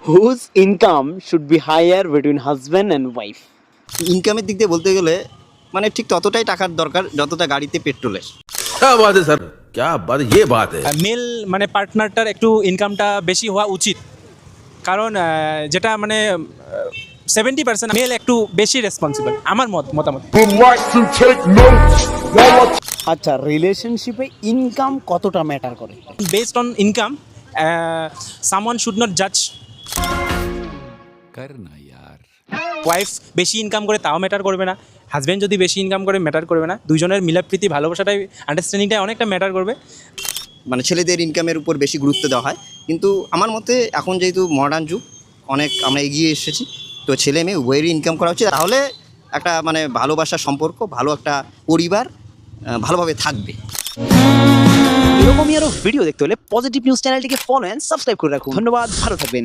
Whose income should be higher between husband and wife? ইনকামের দিক দিয়ে বলতে গেলে মানে ঠিক ততটাই টাকার দরকার যতটা গাড়িতে পেট্রোলের। क्या बात है सर, क्या बात है, ये बात है। মেল মানে পার্টনারটার একটু ইনকামটা বেশি হওয়া উচিত, কারণ যেটা মানে 70% মেল একটু বেশি রেসপন্সিবল, আমার মতামত। আচ্ছা, রিলেশনশিপে ইনকাম কতটা ম্যাটার করে? Based on income someone should not জাজ। करना यार। ওয়াইফ বেশি ইনকাম করে তাও ম্যাটার করবে না, হাজব্যান্ড যদি বেশি ইনকাম করে ম্যাটার করবে না, দুজনের মিলাপ্রীতি ভালোবাসাটাই আন্ডারস্ট্যান্ডিংটাই অনেকটা ম্যাটার করবে। মানে ছেলেদের ইনকামের উপর বেশি গুরুত্ব দেওয়া হয়, কিন্তু আমার মতে এখন যেহেতু মডার্ন যুগ, অনেক আমরা এগিয়ে এসেছি, তো ছেলে মেয়ে উভয়েরই ইনকাম করা উচিত, তাহলে একটা মানে ভালোবাসার সম্পর্ক, ভালো একটা পরিবার ভালোভাবে থাকবে। এরকমই আরো ভিডিও দেখতে হলে পজিটিভ নিউজ চ্যানেলটিকে ফলো এন্ড সাবস্ক্রাইব করে রাখুন। ধন্যবাদ, ভালো থাকবেন।